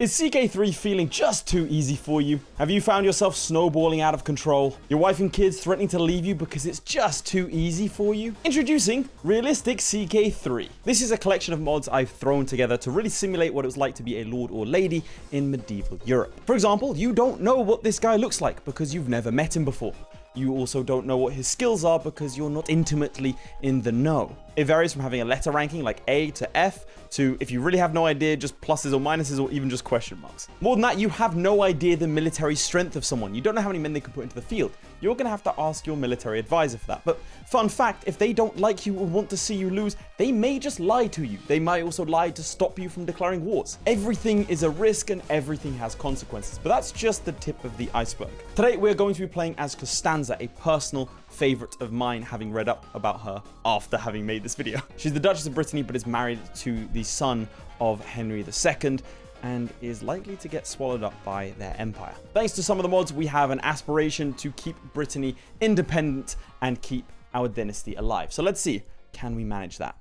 Is CK3 feeling just too easy for you? Have you found yourself snowballing out of control? Your wife and kids threatening to leave you because it's just too easy for you? Introducing Realistic CK3. This is a collection of mods I've thrown together to really simulate what it was like to be a lord or lady in medieval Europe. For example, you don't know what this guy looks like because you've never met him before. You also don't know what his skills are because you're not intimately in the know. It varies from having a letter ranking like A to F to, if you really have no idea, just pluses or minuses or even just question marks. More than that, you have no idea the military strength of someone. You don't know how many men they can put into the field. You're going to have to ask your military advisor for that. But fun fact, if they don't like you or want to see you lose, they may just lie to you. They might also lie to stop you from declaring wars. Everything is a risk and everything has consequences, but that's just the tip of the iceberg. Today, we're going to be playing as Kostanza, a personal favorite of mine, having read up about her after having made this video. She's the Duchess of Brittany, but is married to the son of Henry II and is likely to get swallowed up by their empire. Thanks to some of the mods, we have an aspiration to keep Brittany independent and keep our dynasty alive. So let's see, can we manage that?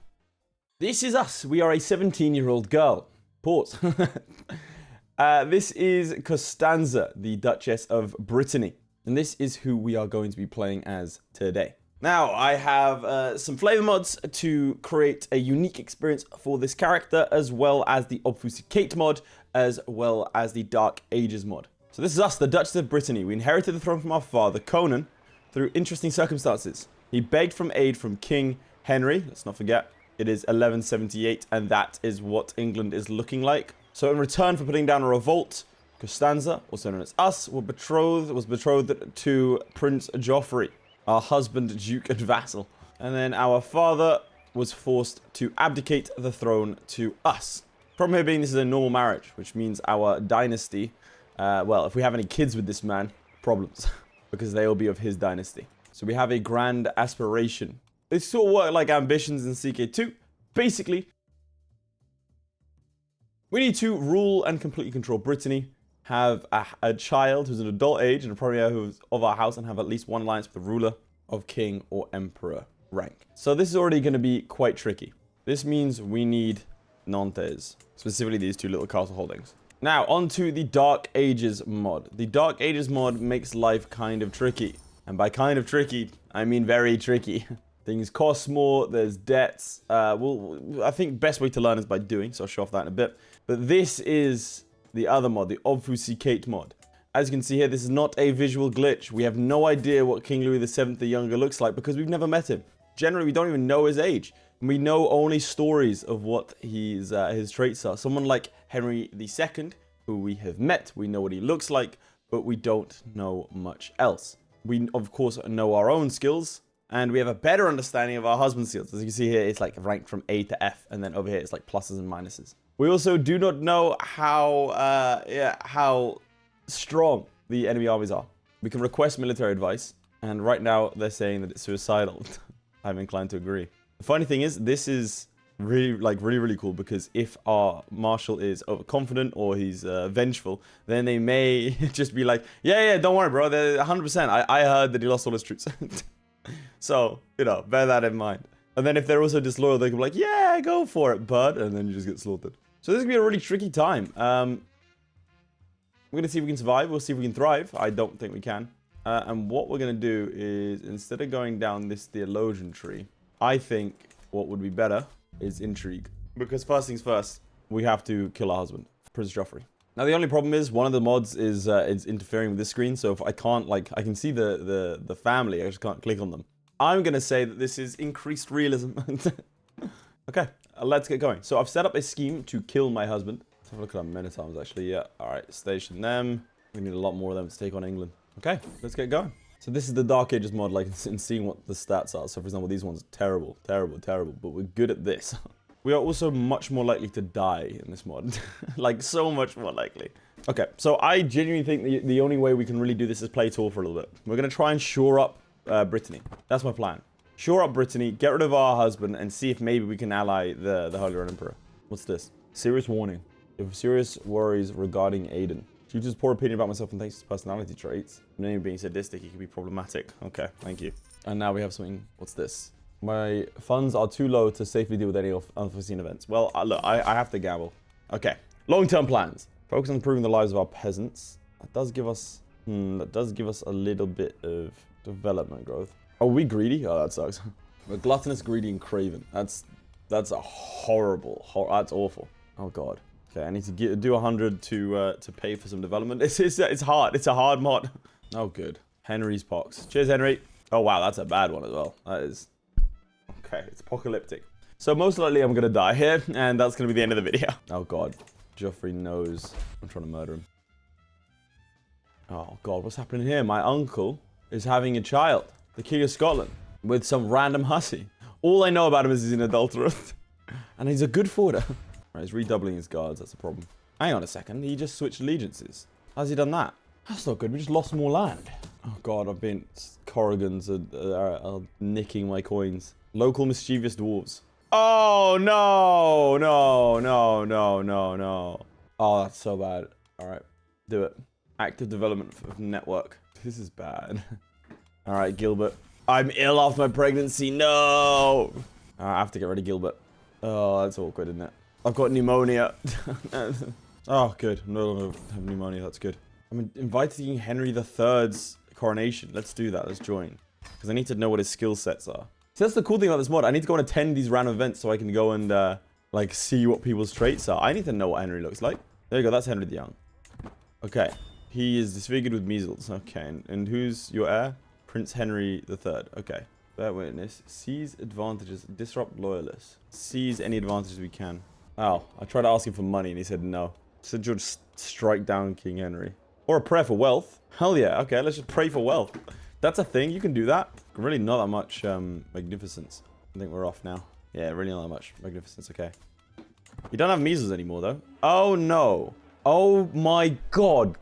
This is us. We are a 17-year-old girl. Pause. This is Kostanza, the Duchess of Brittany. And this is who we are going to be playing as today. Now, I have some flavor mods to create a unique experience for this character, as well as the obfusckate mod, as well as the Dark Ages mod. So this is us, the Duchess of Brittany. We inherited the throne from our father, Conan, through interesting circumstances. He begged for aid from King Henry. Let's not forget, it is 1178, and that is what England is looking like. So in return for putting down a revolt, Kostanza, also known as us, was betrothed to Prince Joffrey, our husband, duke, and vassal. And then our father was forced to abdicate the throne to us. Problem here being this is a normal marriage, which means our dynasty, well, if we have any kids with this man, problems, because they will be of his dynasty. So we have a grand aspiration. They sort of work like ambitions in CK2. Basically, we need to rule and completely control Brittany, have a child who's an adult age and a premier who's of our house, and have at least one alliance with the ruler of king or emperor rank. So this is already going to be quite tricky. This means we need Nantes, specifically these two little castle holdings. Now, on to the Dark Ages mod. The Dark Ages mod makes life kind of tricky. And by kind of tricky, I mean very tricky. Things cost more, there's debts. Well, I think best way to learn is by doing, so I'll show off that in a bit. But this is the other mod, the obfusckate mod. As you can see here, this is not a visual glitch. We have no idea what King Louis VII the Younger looks like because we've never met him. Generally, we don't even know his age. We know only stories of what his traits are. Someone like Henry II, who we have met, we know what he looks like, but we don't know much else. We, of course, know our own skills, and we have a better understanding of our husband's skills. As you can see here, it's like ranked from A to F, and then over here, it's like pluses and minuses. We also do not know how strong the enemy armies are. We can request military advice, and right now they're saying that it's suicidal. I'm inclined to agree. The funny thing is, this is really cool because if our marshal is overconfident or he's vengeful, then they may just be like, yeah, don't worry, bro. They're 100%. I heard that he lost all his troops. So, you know, bear that in mind. And then if they're also disloyal, they can be like, yeah, go for it, bud. And then you just get slaughtered. So this is going to be a really tricky time. We're going to see if we can survive. We'll see if we can thrive. I don't think we can. And what we're going to do is, instead of going down this theologian tree, I think what would be better is intrigue. Because first things first, we have to kill our husband, Prince Joffrey. Now, the only problem is one of the mods is interfering with this screen. So if I can't, like, I can see the family. I just can't click on them. I'm going to say that this is increased realism. Okay, let's get going. So I've set up a scheme to kill my husband. Let's have a look at our men at arms, actually. Yeah, all right, station them. We need a lot more of them to take on England. Okay, let's get going. So this is the Dark Ages mod, like, in seeing what the stats are. So, for example, these ones are terrible, but we're good at this. We are also much more likely to die in this mod. Like, so much more likely. Okay, so I genuinely think the only way we can really do this is play tall for a little bit. We're going to try and shore up Brittany. That's my plan. Shore up Brittany, get rid of our husband, and see if maybe we can ally the Holy Roman Emperor. What's this? Serious warning. If serious worries regarding Aiden. Due to his poor opinion about myself and thanks to his personality traits, name being sadistic, he could be problematic. Okay, thank you. And now we have something. What's this? My funds are too low to safely deal with any unforeseen events. Well, look, I have to gamble. Okay, long-term plans. Focus on improving the lives of our peasants. That does give us, a little bit of development growth. Oh, we greedy? Oh, that sucks. We're gluttonous, greedy, and craven. That's a horrible, that's awful. Oh god. Okay, I need to do 100 to pay for some development. It's hard. It's a hard mod. Oh, good. Henry's pox. Cheers, Henry. Oh wow, that's a bad one as well. That is. Okay, it's apocalyptic. So most likely I'm gonna die here, and that's gonna be the end of the video. Oh god. Joffrey knows I'm trying to murder him. Oh god, what's happening here? My uncle is having a child, the King of Scotland, with some random hussy. All I know about him is he's an adulterer. And he's a good forwarder. Right, he's redoubling his guards, that's the problem. Hang on a second, he just switched allegiances. How's he done that? That's not good, we just lost more land. Oh god, I've been... Corrigans are nicking my coins. Local mischievous dwarves. Oh, no, no, no, no, no, no. Oh, that's so bad. All right, do it. Active development of network. This is bad. All right, Gilbert. I'm ill after my pregnancy. No. I have to get rid of Gilbert. Oh, that's awkward, isn't it? I've got pneumonia. Oh, good. No longer have pneumonia. That's good. I'm inviting Henry III's coronation. Let's do that. Let's join. Because I need to know what his skill sets are. So that's the cool thing about this mod. I need to go and attend these random events so I can go and like see what people's traits are. I need to know what Henry looks like. There you go. That's Henry the Young. Okay. He is disfigured with measles. Okay. And who's your heir? Prince Henry III. Okay. Bear witness. Seize advantages. Disrupt loyalists. Seize any advantages we can. Oh, I tried to ask him for money and he said no. So George strike down King Henry. Or a prayer for wealth. Hell yeah. Okay, let's just pray for wealth. That's a thing. You can do that. Really not that much magnificence. I think we're off now. Yeah, really not that much magnificence. Okay. You don't have measles anymore, though. Oh, no. Oh, my God.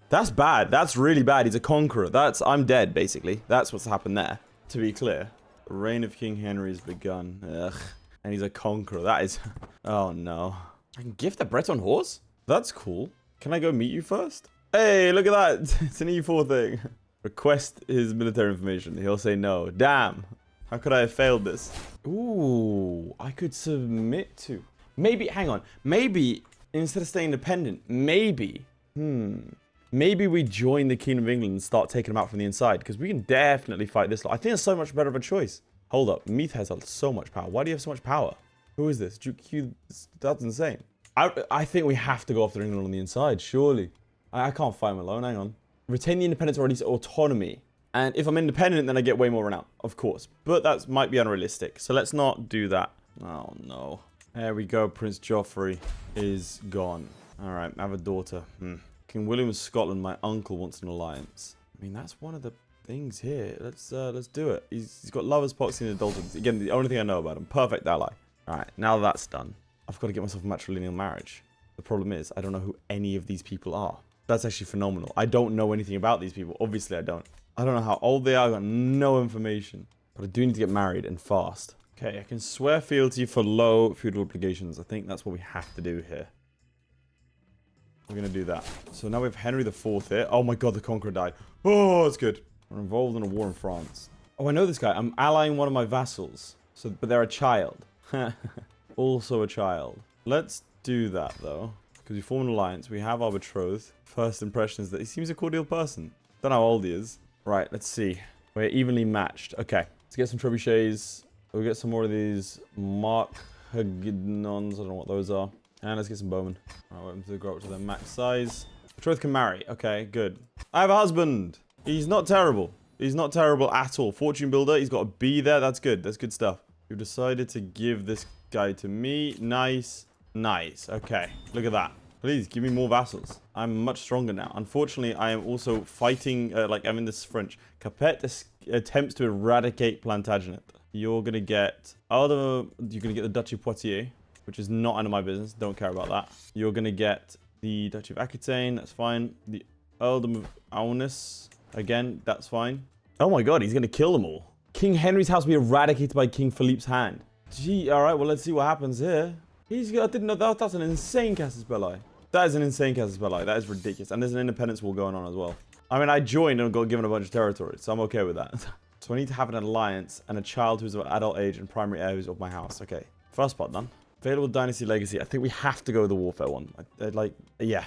That's bad. That's really bad. He's a conqueror. I'm dead, basically. That's what's happened there, to be clear. The reign of King Henry has begun. Ugh. And he's a conqueror. That is... Oh, no. I can gift a Breton horse? That's cool. Can I go meet you first? Hey, look at that. It's an E4 thing. Request his military information. He'll say no. Damn. How could I have failed this? Ooh, I could submit to. Maybe, hang on. Maybe, instead of staying independent, maybe we join the Kingdom of England and start taking them out from the inside. Because we can definitely fight this lot. I think it's so much better of a choice. Hold up. Meath has so much power. Why do you have so much power? Who is this? Duke Q. That's insane. I think we have to go after England on the inside, surely. I can't fight him alone, hang on. Retain the independence or at least autonomy. And if I'm independent, then I get way more renown, of course. But that might be unrealistic, so let's not do that. Oh, no. There we go, Prince Joffrey is gone. All right, I have a daughter. King William of Scotland, my uncle, wants an alliance. I mean, that's one of the things here. Let's do it. He's got lovers, poxy, and adulterance. Again, the only thing I know about him. Perfect ally. All right, now that's done. I've got to get myself a matrilineal marriage. The problem is, I don't know who any of these people are. That's actually phenomenal. I don't know anything about these people. Obviously, I don't. I don't know how old they are. I got no information. But I do need to get married and fast. Okay, I can swear fealty for low feudal obligations. I think that's what we have to do here. We're going to do that. So now we have Henry IV here. Oh my god, the Conqueror died. Oh, that's good. We're involved in a war in France. Oh, I know this guy. I'm allying one of my vassals. But they're a child. Also a child. Let's do that, though. Because we form an alliance. We have our betrothed. First impression is that he seems a cordial person. Don't know how old he is. Right, let's see. We're evenly matched. Okay. Let's get some trebuchets. We'll get some more of these Markhagnons. I don't know what those are. And let's get some bowmen. Alright, wait them to grow up to their max size. Betrothed can marry. Okay, good. I have a husband. He's not terrible. He's not terrible at all. Fortune builder. He's got a B there. That's good. That's good stuff. You've decided to give this guy to me. Nice. Nice. Okay. Look at that. Please, give me more vassals. I'm much stronger now. Unfortunately, I am also fighting, like, I'm in this French. Capet attempts to eradicate Plantagenet. You're going to get... You're going to get the Duchy of Poitiers, which is not under my business. Don't care about that. You're going to get the Duchy of Aquitaine. That's fine. The Earldom of Aunis. Again, that's fine. Oh my god, he's going to kill them all. King Henry's house will be eradicated by King Philippe's hand. Gee, alright, well, let's see what happens here. I didn't know that. That's an insane casus belli. That is an insane casus belli. That is ridiculous. And there's an independence war going on as well. I mean, I joined and got given a bunch of territories, so I'm okay with that. So I need to have an alliance and a child who's of adult age and primary heir who's of my house. Okay. First part done. Available Dynasty Legacy. I think we have to go with the Warfare one. Yeah.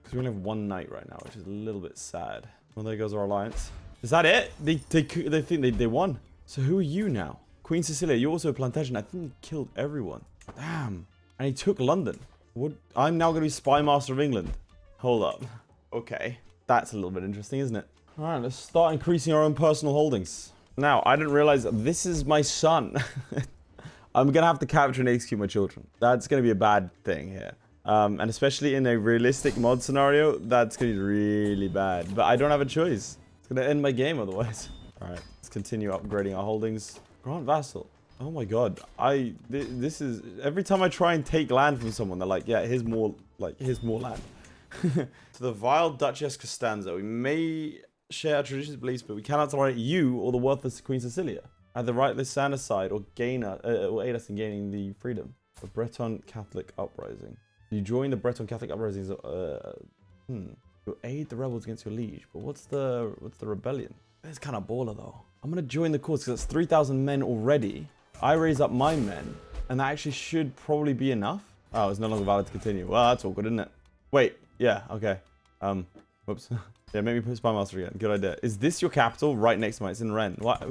Because we only have one knight right now, which is a little bit sad. Well, there goes our alliance. Is that it? They think they won. So who are you now? Queen Cecilia, you're also a Plantagenet. I think he killed everyone. Damn. And he took London. What? I'm now going to be Spy Master of England. Hold up. Okay. That's a little bit interesting, isn't it? All right, let's start increasing our own personal holdings. Now, I didn't realize that this is my son. I'm going to have to capture and execute my children. That's going to be a bad thing here. And especially in a realistic mod scenario, that's going to be really bad. But I don't have a choice. It's going to end my game otherwise. All right, let's continue upgrading our holdings. Grant Vassal. Oh my god. This is... Every time I try and take land from someone, they're like, yeah, here's more land. To the vile Duchess Costanza. We may share our traditions beliefs, but we cannot tolerate you or the worthless Queen Cecilia. Either write Lysander aside or aid us in gaining the freedom. The Breton Catholic Uprising. You join the Breton Catholic Uprisings. You aid the rebels against your liege. But what's the rebellion? It's kind of baller though. I'm gonna join the cause because that's 3,000 men already. I raise up my men, and that actually should probably be enough. Oh, it's no longer valid to continue. Well, that's awkward, isn't it? Wait, yeah, okay. Whoops. Yeah, make me put Spy Master again. Good idea. Is this your capital? Right next to mine. It's in Rennes. What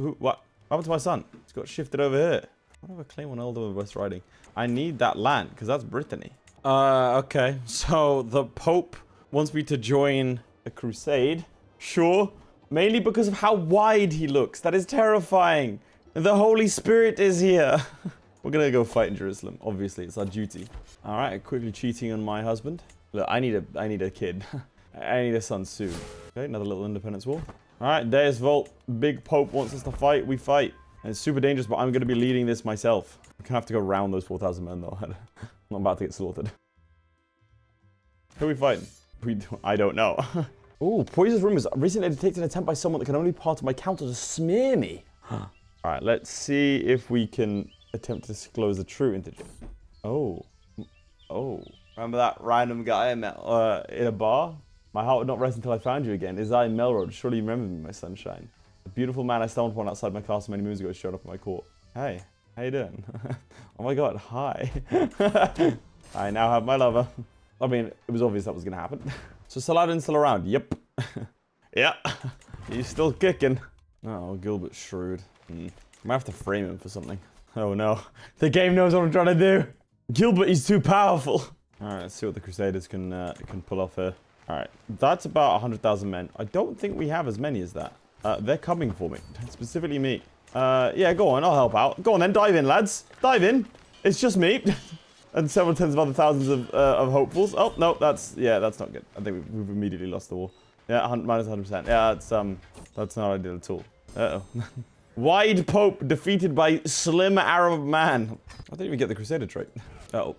happened to my son? It's got shifted over here. What have I claim on Elder West Riding? I need that land, because that's Brittany. Okay. So, the Pope wants me to join a crusade. Sure. Mainly because of how wide he looks. That is terrifying. The Holy Spirit is here. We're gonna go fight in Jerusalem. Obviously, it's our duty. All right, quickly cheating on my husband. Look, I need a kid. I need a son soon. Okay, another little independence war. All right, Deus Volt. Big Pope wants us to fight. We fight. And it's super dangerous, but I'm gonna be leading this myself. I'm gonna have to go round those 4,000 men though. I'm about to get slaughtered. Who are we fighting? I don't know. Ooh, poisonous rumors. Recently detected an attempt by someone that can only be part of my council to smear me. Alright, let's see if we can attempt to disclose the true integer. Oh. Remember that random guy I met in a bar? My heart would not rest until I found you again. Is I Melrod? Surely you remember me, my sunshine. The beautiful man I stumbled upon outside my castle many moons ago showed up at my court. Hey, how you doing? Oh my god, hi. I now have my lover. I mean, it was obvious that was going to happen. So Saladin's still around. Yep. Yeah. He's still kicking. Oh, Gilbert's shrewd. I might have to frame him for something. Oh no. The game knows what I'm trying to do. Gilbert is too powerful. Alright, let's see what the Crusaders can pull off here. Alright, that's about 100,000 men. I don't think we have as many as that. They're coming for me. Specifically me. Yeah, go on. I'll help out. Go on then. Dive in, lads. Dive in. It's just me. And several tens of other thousands of hopefuls. Oh, no, that's not good. I think we've immediately lost the war. Yeah, minus 100%. Yeah, that's not ideal at all. Uh-oh. Wide Pope defeated by slim Arab man. I didn't even get the Crusader trait. Uh-oh.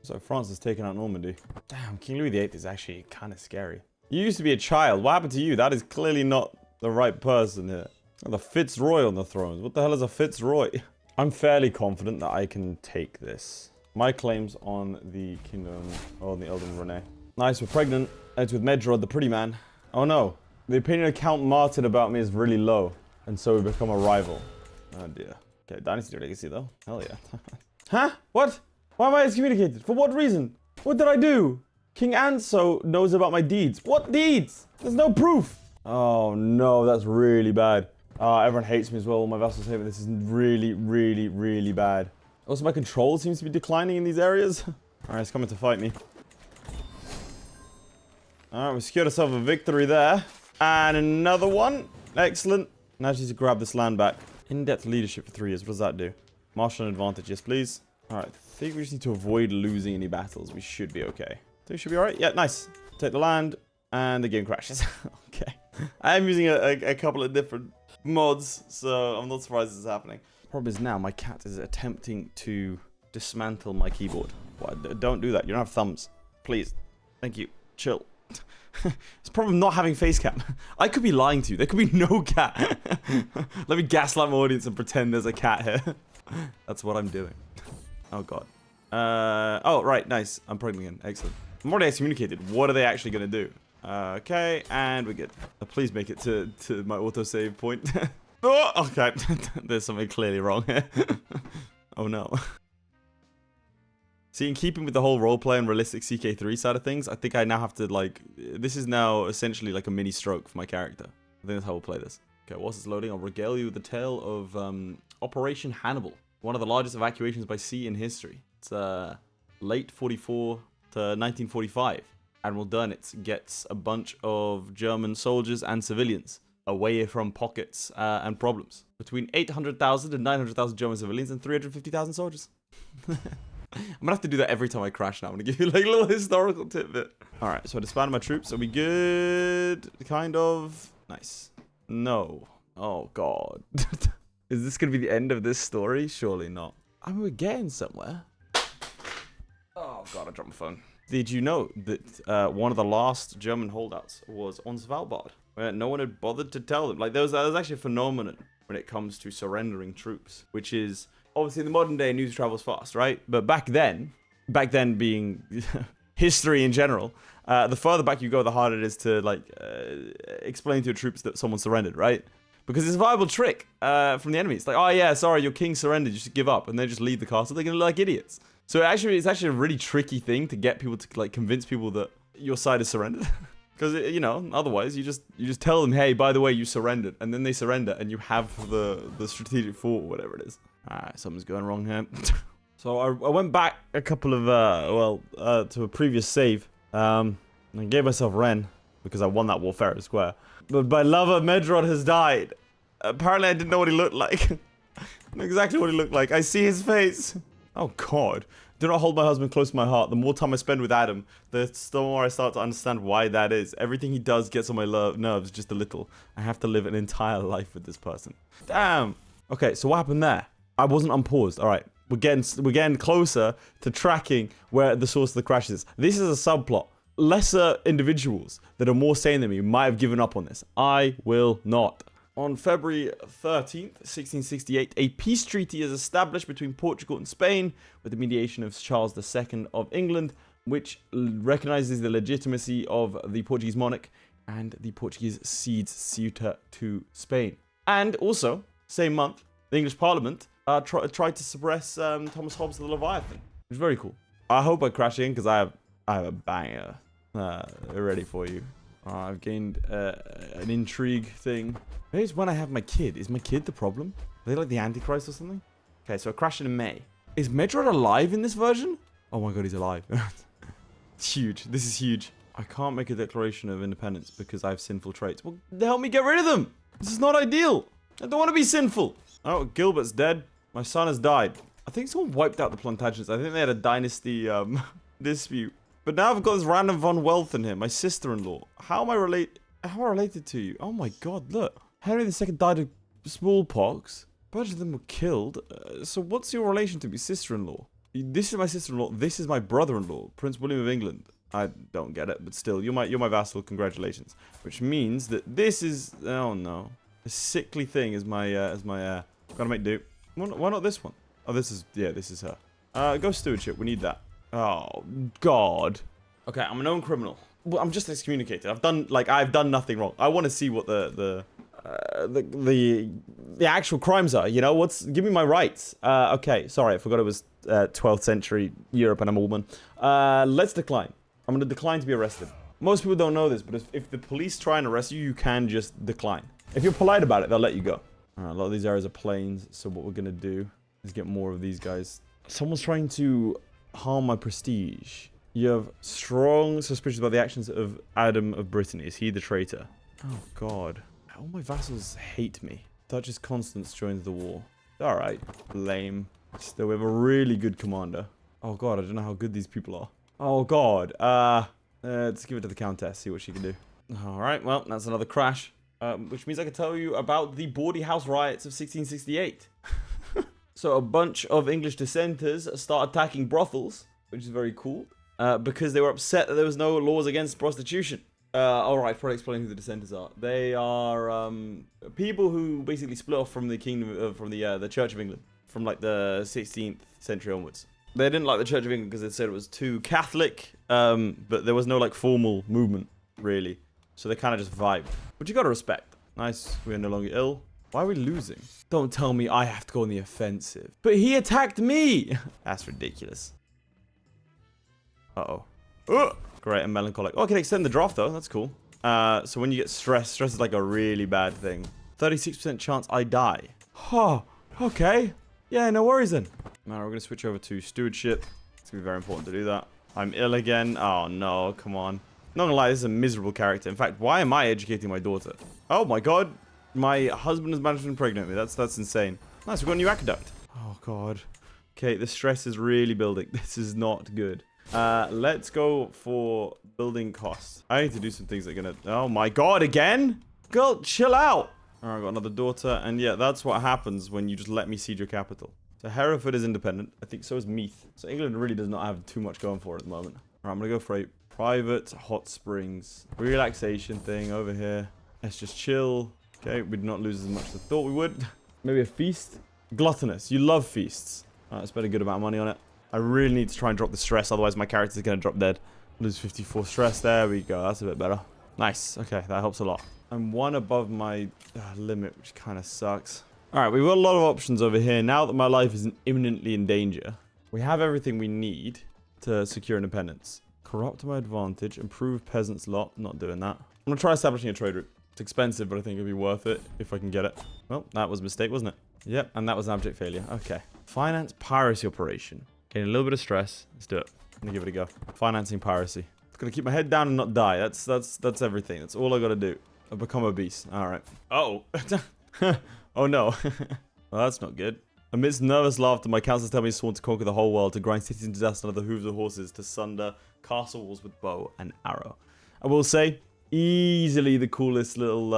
So France has taken out Normandy. Damn, King Louis VIII is actually kind of scary. You used to be a child. What happened to you? That is clearly not the right person here. Oh, the Fitzroy on the throne. What the hell is a Fitzroy? I'm fairly confident that I can take this. My claims on the kingdom, on the Eldon Rene. Nice, we're pregnant. It's with Medrod, the pretty man. Oh no, the opinion of Count Martin about me is really low. And so we become a rival. Oh dear. Okay, Dynasty Legacy though. Hell yeah. Huh? What? Why am I excommunicated? For what reason? What did I do? King Anso knows about my deeds. What deeds? There's no proof. Oh no, that's really bad. Everyone hates me as well. All my vassals hate me. This is really, really, really bad. Also, my control seems to be declining in these areas. Alright, it's coming to fight me. Alright, we secured ourselves a victory there. And another one. Excellent. Now I just need to grab this land back. In-depth leadership for 3 years. What does that do? Martial advantage. Yes, please. Alright, I think we just need to avoid losing any battles. We should be okay. Think we should be alright? Yeah, nice. Take the land. And the game crashes. Okay. I am using a couple of different mods, so I'm not surprised this is happening. Problem is now my cat is attempting to dismantle my keyboard. What? Don't do that. You don't have thumbs. Please. Thank you. Chill. It's a problem not having face cam. I could be lying to you. There could be no cat. Let me gaslight my audience and pretend there's a cat here. That's what I'm doing. Oh god. Oh, right. Nice. I'm pregnant again. Excellent. I'm already excommunicated. What are they actually going to do? Okay, and we're good. Please make it to my autosave point. Oh, okay. There's something clearly wrong here. Oh no. See, in keeping with the whole roleplay and realistic CK3 side of things, I think I now have to, like, this is now essentially like a mini stroke for my character. I think that's how we'll play this. Okay, whilst it's loading, I'll regale you with the tale of Operation Hannibal, one of the largest evacuations by sea in history. It's late 44 to 1945. Admiral Dönitz gets a bunch of German soldiers and civilians away from pockets and problems. Between 800,000 and 900,000 German civilians and 350,000 soldiers. I'm gonna have to do that every time I crash now. I'm gonna give you like a little historical tidbit. Alright, so I disbanded my troops. Are we good? Kind of. Nice. No. Oh god. Is this gonna be the end of this story? Surely not. I mean, we're getting somewhere. Oh god, I dropped my phone. Did you know that one of the last German holdouts was on Svalbard? Where no one had bothered to tell them. Like, there was actually a phenomenon when it comes to surrendering troops, which is... Obviously, in the modern day, news travels fast, right? But back then being history in general, the further back you go, the harder it is to, like, explain to your troops that someone surrendered, right? Because it's a viable trick from the enemy. It's like, oh yeah, sorry, your king surrendered, you should give up. And they just leave the castle. They're going to look like idiots. So it's actually a really tricky thing to get people to, like, convince people that your side is surrendered. Because, you know, otherwise you just tell them, hey, by the way, you surrendered. And then they surrender and you have the strategic fort, whatever it is. Alright, something's going wrong here. So I went back a couple of, to a previous save. And gave myself Ren, because I won that war fair and square. But my lover, Medrod, has died. Apparently I didn't know what he looked like. I know exactly what he looked like. I see his face. Oh god. Do not hold my husband close to my heart. The more time I spend with Adam, the more I start to understand why that is. Everything he does gets on my nerves just a little. I have to live an entire life with this person. Damn. Okay, so what happened there? I wasn't unpaused. All right, we're getting closer to tracking where the source of the crash is. This is a subplot. Lesser individuals that are more sane than me might have given up on this. I will not. On February 13th, 1668, a peace treaty is established between Portugal and Spain with the mediation of Charles II of England, which recognizes the legitimacy of the Portuguese monarch and the Portuguese cedes Ceuta to Spain. And also, same month, the English Parliament tried to suppress Thomas Hobbes' The Leviathan, which is very cool. I hope I crash in because I have a banger ready for you. I've gained an intrigue thing. Maybe it's when I have my kid. Is my kid the problem? Are they like the Antichrist or something? Okay, so I crashed in May. Is Medrod alive in this version? Oh my god, he's alive. It's huge. This is huge. I can't make a declaration of independence because I have sinful traits. Well, help me get rid of them. This is not ideal. I don't want to be sinful. Oh, Gilbert's dead. My son has died. I think someone wiped out the Plantagenets. I think they had a dynasty dispute. But now I've got this random von Wealth in here, my sister-in-law. How am I related to you? Oh my god, look. Henry II died of smallpox. A bunch of them were killed. So what's your relation to me, sister-in-law? This is my sister-in-law. This is my brother-in-law, Prince William of England. I don't get it, but still, you're my vassal. Congratulations. Which means that this is, oh no, a sickly thing is my gotta make do. Why not this one? Oh, this is her. Go stewardship. We need that. Oh god. Okay, I'm a known criminal. Well, I'm just excommunicated. I've done nothing wrong. I want to see what the actual crimes are. You know, give me my rights. Okay, sorry, I forgot it was 12th century Europe and I'm a woman. Let's decline. I'm gonna decline to be arrested. Most people don't know this, but if the police try and arrest you, you can just decline. If you're polite about it, they'll let you go. Alright, a lot of these areas are plains, so what we're gonna do is get more of these guys. Someone's trying to harm my prestige. You have strong suspicions about the actions of Adam of Brittany. Is he the traitor? Oh god. All my vassals hate me. Duchess Constance joins the war. Alright. Lame. Still, we have a really good commander. Oh god, I don't know how good these people are. Oh god. Let's give it to the Countess, see what she can do. Alright, well, that's another crash. Which means I can tell you about the Bawdy House riots of 1668. So a bunch of English dissenters start attacking brothels, which is very cool, because they were upset that there was no laws against prostitution. Alright, probably explain who the dissenters are. They are people who basically split off from the kingdom, from the Church of England, from like the 16th century onwards. They didn't like the Church of England because they said it was too Catholic, but there was no like formal movement, really. So they kind of just vibed, which you gotta respect. Nice, we are no longer ill. Why are we losing? Don't tell me I have to go on the offensive. But he attacked me. That's ridiculous. Uh-oh. Great, and melancholic. Oh, I can extend the draft, though. That's cool. So when you get stress is like a really bad thing. 36% chance I die. Oh, okay. Yeah, no worries then. Now we're going to switch over to stewardship. It's going to be very important to do that. I'm ill again. Oh, no. Come on. Not gonna lie, this is a miserable character. In fact, why am I educating my daughter? Oh my god. My husband has managed to impregnate me. That's insane. Nice, we've got a new aqueduct. Oh god. Okay, the stress is really building. This is not good. Let's go for building costs. I need to do some things that are gonna... Oh my god, again? Girl, chill out. Alright, I've got another daughter. And yeah, that's what happens when you just let me siege your capital. So Hereford is independent. I think so is Meath. So England really does not have too much going for it at the moment. Alright, I'm gonna go for a private hot springs relaxation thing over here. Let's just chill. Okay, we did not lose as much as I thought we would. Maybe a feast. Gluttonous. You love feasts. Alright, spend a good amount of money on it. I really need to try and drop the stress, otherwise my character's gonna drop dead. Lose 54 stress. There we go. That's a bit better. Nice. Okay, that helps a lot. I'm one above my limit, which kind of sucks. Alright, we've got a lot of options over here. Now that my life is imminently in danger, we have everything we need to secure independence. Corrupt my advantage. Improve peasants' lot. Not doing that. I'm going to try establishing a trade route. It's expensive, but I think it'll be worth it if I can get it. Well, that was a mistake, wasn't it? Yep, and that was an abject failure. Okay. Finance piracy operation. Getting a little bit of stress. Let's do it. I'm going to give it a go. Financing piracy. Got to keep my head down and not die. That's everything. That's all I got to do. I've become obese. All right. Oh. Oh, no. Well, that's not good. Amidst nervous laughter, my counselors tell me he's sworn to conquer the whole world, to grind cities into dust under the hooves of horses, to sunder castle walls with bow and arrow. I will say, easily the coolest little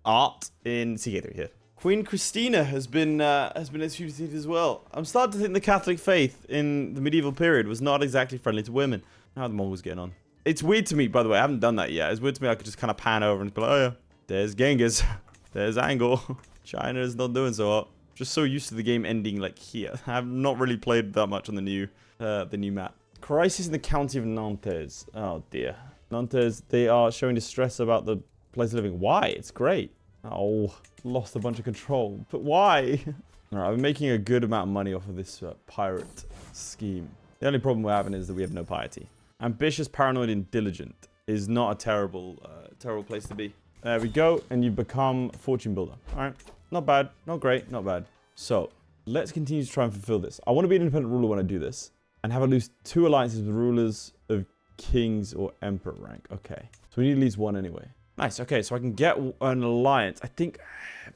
art in CK3 here. Queen Christina has been instituted as well. I'm starting to think the Catholic faith in the medieval period was not exactly friendly to women. How are the Mongols getting on? It's weird to me, by the way. I haven't done that yet. It's weird to me I could just kind of pan over and be like, oh yeah, there's Genghis, there's Angor. China is not doing so hot. Just so used to the game ending like here. I've not really played that much on the new map. Crisis in the county of Nantes. Oh dear. Nantes, they are showing distress about the place of living. Why? It's great. Oh, lost a bunch of control. But why? Alright, I've been making a good amount of money off of this pirate scheme. The only problem we're having is that we have no piety. Ambitious, paranoid, and diligent is not a terrible place to be. There we go, and you become fortune builder. Alright. Not bad. Not great. Not bad. So, let's continue to try and fulfill this. I want to be an independent ruler when I do this. And have at least 2 alliances with rulers of kings or emperor rank. Okay. So we need at least 1 anyway. Nice. Okay, so I can get an alliance. I think...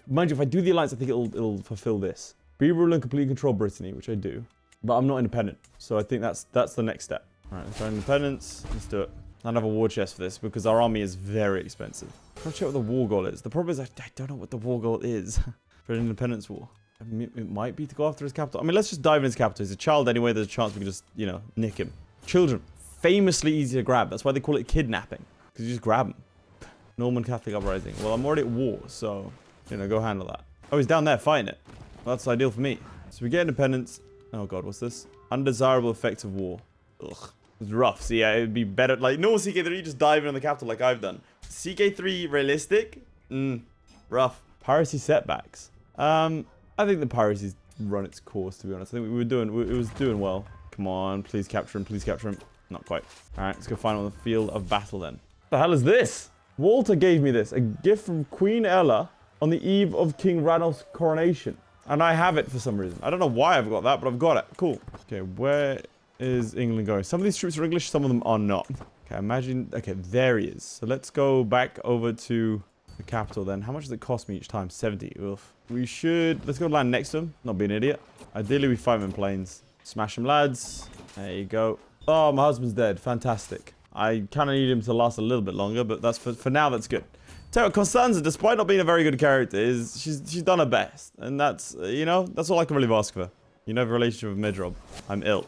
Mind you, if I do the alliance, I think it'll fulfill this. Be ruler and completely control Brittany, which I do. But I'm not independent. So I think that's the next step. Alright, let's try independence. Let's do it. I don't have a war chest for this because our army is very expensive. I'll check what the war goal is. The problem is I don't know what the war goal is for an independence war. I mean, it might be to go after his capital. I mean, let's just dive in his capital. He's a child anyway. There's a chance we can just, you know, nick him. Children, famously easy to grab. That's why they call it kidnapping. Because you just grab them. Norman Catholic uprising. Well, I'm already at war, so, you know, go handle that. Oh, he's down there fighting it. Well, that's ideal for me. So we get independence. Oh, God, what's this? Undesirable effects of war. Ugh. It's rough. So yeah, it'd be better. Like, no CK3, just dive in on the capital like I've done. CK3 realistic? Rough. Piracy setbacks. I think the piracy's run its course, to be honest. I think it was doing well. Come on, please capture him, please capture him. Not quite. Alright, let's go find him on the field of battle then. What the hell is this? Walter gave me this. A gift from Queen Ella on the eve of King Ranulph's coronation. And I have it for some reason. I don't know why I've got that, but I've got it. Cool. Okay, where is England going? Some of these troops are English, some of them are not. Okay, imagine... Okay, there he is. So let's go back over to the capital then. How much does it cost me each time? 70. Oof. We should... Let's go land next to him. Not be an idiot. Ideally, we fight him in planes. Smash him, lads. There you go. Oh, my husband's dead. Fantastic. I kind of need him to last a little bit longer, but that's for now, that's good. Tell you what, Kostanza, despite not being a very good character, she's done her best. And that's, you know, that's all I can really ask for. You know, the relationship with Midrob. I'm ill.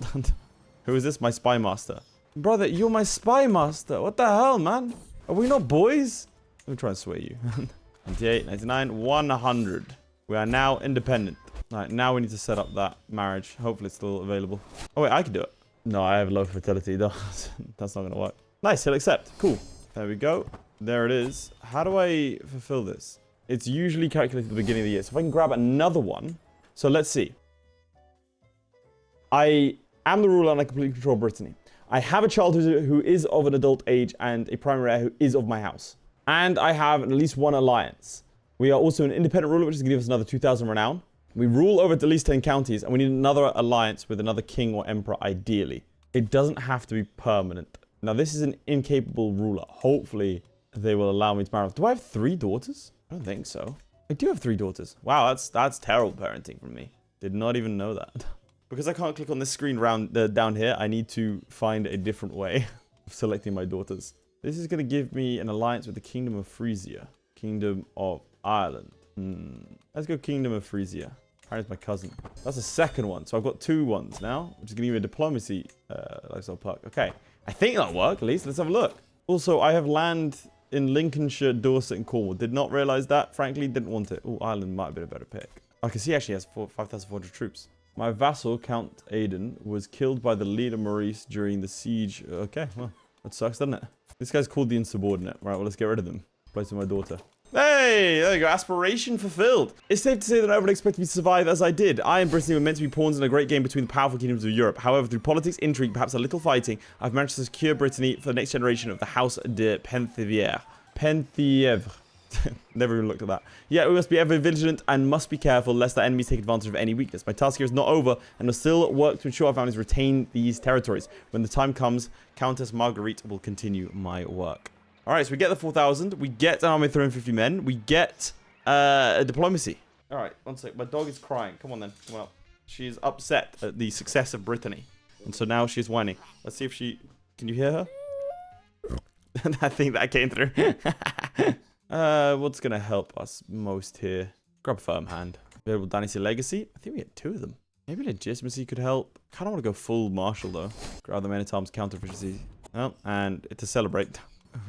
Who is this? My spy master. Brother, you're my spy master. What the hell, man? Are we not boys? Let me try and sway you. 98, 99, 100. We are now independent. All right, now we need to set up that marriage. Hopefully it's still available. Oh, wait, I can do it. No, I have low fertility. That's not going to work. Nice, he'll accept. Cool. There we go. There it is. How do I fulfill this? It's usually calculated at the beginning of the year. So if I can grab another one. So let's see. I am the ruler and I completely control Brittany. I have a child who is of an adult age and a primary heir who is of my house. And I have at least one alliance. We are also an independent ruler, which is going to give us another 2,000 renown. We rule over at least 10 counties, and we need another alliance with another king or emperor, ideally. It doesn't have to be permanent. Now, this is an incapable ruler. Hopefully, they will allow me to marry. Do I have 3 daughters? I don't think so. I do have 3 daughters. Wow, that's terrible parenting from me. Did not even know that. Because I can't click on this screen down here, I need to find a different way of selecting my daughters. This is going to give me an alliance with the Kingdom of Frisia. Kingdom of Ireland. Let's go Kingdom of Frisia. Harry's my cousin. That's the second one. So I've got 2 ones now, which is going to give me a diplomacy lifestyle perk. Okay. I think that'll work, at least. Let's have a look. Also, I have land in Lincolnshire, Dorset, and Cornwall. Did not realize that. Frankly, didn't want it. Oh, Ireland might have been a better pick. I can see he actually has 5,400 troops. My vassal, Count Aiden, was killed by the leader Maurice during the siege. Okay, well, that sucks, doesn't it? This guy's called the insubordinate. Right, well, let's get rid of them. Place with my daughter. Hey, there you go. Aspiration fulfilled. It's safe to say that I would expect me to survive as I did. I and Brittany were meant to be pawns in a great game between the powerful kingdoms of Europe. However, through politics, intrigue, perhaps a little fighting, I've managed to secure Brittany for the next generation of the House de Penthievre. Penthievre. Never even looked at that. Yeah, we must be ever vigilant and must be careful lest the enemies take advantage of any weakness. My task here is not over and will still work to ensure our families retain these territories. When the time comes, Countess Marguerite will continue my work. Alright, so we get the 4,000. We get an army of 350 men. We get a diplomacy. Alright, one sec. My dog is crying. Come on then. Come on up. She is upset at the success of Brittany. And so now she's whining. Let's see if she... Can you hear her? I think that came through. What's going to help us most here? Grab a firm hand. Available dynasty legacy. I think we get 2 of them. Maybe legitimacy could help. Kind of want to go full martial though. Grab the men-at-arms counter efficiency. Oh, and to celebrate,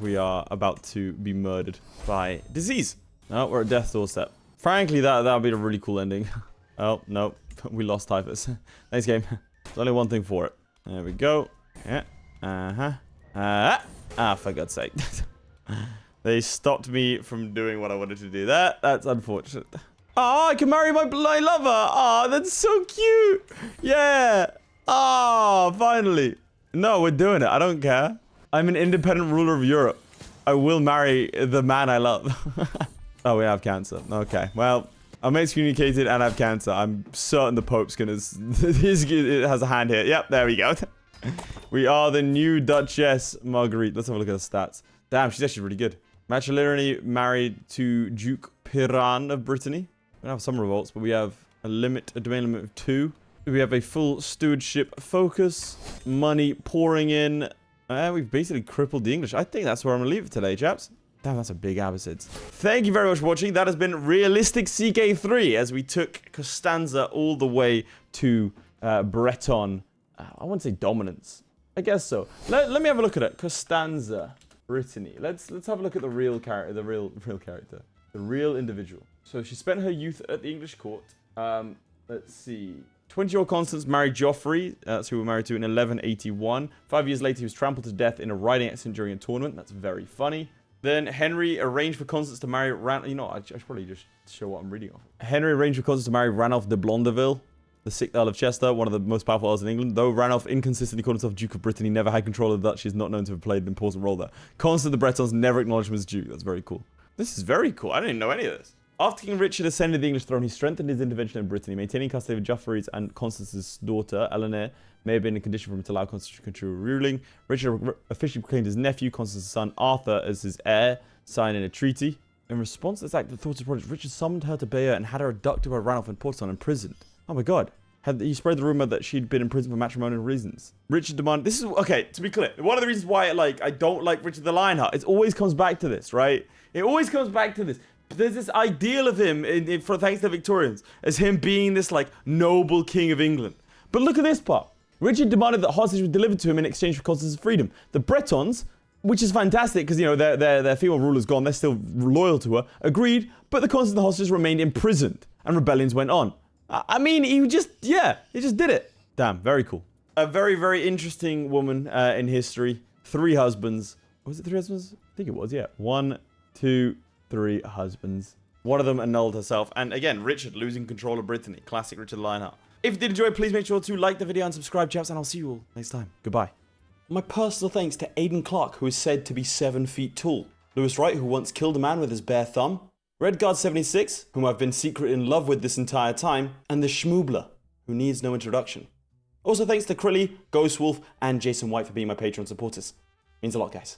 we are about to be murdered by disease. No, we're at death's doorstep. Frankly, that would be a really cool ending. Oh, no. We lost typhus. Nice game. There's only one thing for it. There we go. Yeah. For God's sake. They stopped me from doing what I wanted to do. That's unfortunate. Oh, I can marry my lover. Oh, that's so cute. Yeah. Oh, finally. No, we're doing it. I don't care. I'm an independent ruler of Europe. I will marry the man I love. Oh, we have cancer. Okay. Well, I'm excommunicated and I have cancer. I'm certain the Pope's gonna... it has a hand here. Yep, there we go. We are the new Duchess Marguerite. Let's have a look at the stats. Damn, she's actually really good. Matrilineally married to Duke Piran of Brittany. We have some revolts, but we have a domain limit of 2. We have a full stewardship focus. Money pouring in. We've basically crippled the English. I think that's where I'm going to leave it today, chaps. Damn, that's a big Abbasids. Thank you very much for watching. That has been Realistic CK3 as we took Costanza all the way to Breton. I wouldn't say dominance. I guess so. Let me have a look at it. Costanza, Brittany. Let's have a look at the real character, the real character, the real individual. So she spent her youth at the English court. Let's see. 20-year-old Constance married Joffrey. That's who we were married to in 1181. 5 years later, he was trampled to death in a riding accident during a tournament. That's very funny. Then Henry arranged for Constance to marry Ranulph. You know, I should probably just show what I'm reading off. Henry arranged for Constance to marry Ranulph de Blondeville, the 6th Earl of Chester, one of the most powerful earls in England. Though Ranulph inconsistently called himself Duke of Brittany, never had control of the Dutch. He is not known to have played an important role there. Constance the Bretons never acknowledged him as Duke. That's very cool. This is very cool. I didn't know any of this. After King Richard ascended the English throne, he strengthened his intervention in Brittany, maintaining custody of Joffrey's and Constance's daughter, Eleanor, may have been a condition for him to allow Constance to continue ruling. Richard officially proclaimed his nephew, Constance's son, Arthur, as his heir, signing a treaty. In response to this act, the thoughts of project, Richard summoned her to Abayer and had her abducted by Ranulph and Portson imprisoned. Oh my god. He spread the rumor that she'd been imprisoned for matrimonial reasons. Richard demanded... This is... Okay, to be clear. One of the reasons why I don't like Richard the Lionheart, it always comes back to this, right? It always comes back to this. There's this ideal of him, for thanks to the Victorians, as him being this, like, noble king of England. But look at this part. Richard demanded that hostages were delivered to him in exchange for Constance's freedom. The Bretons, which is fantastic because, you know, their female ruler's gone, they're still loyal to her, agreed, but the Constance and the hostages remained imprisoned and rebellions went on. I mean, he just did it. Damn, very cool. A very, very interesting woman in history. 3 husbands. Was it 3 husbands? I think it was, yeah. 1, 2, 3 husbands. One of them annulled herself. And again, Richard losing control of Brittany. Classic Richard Lionheart. If you did enjoy, please make sure to like the video and subscribe, chaps, and I'll see you all next time. Goodbye. My personal thanks to Aiden Clark, who is said to be 7 feet tall. Wright, who once killed a man with his bare thumb. Redguard76, whom I've been secretly in love with this entire time. And the Schmoobler, who needs no introduction. Also thanks to Crilly, Ghostwolf, and Jason White for being my Patreon supporters. Means a lot, guys.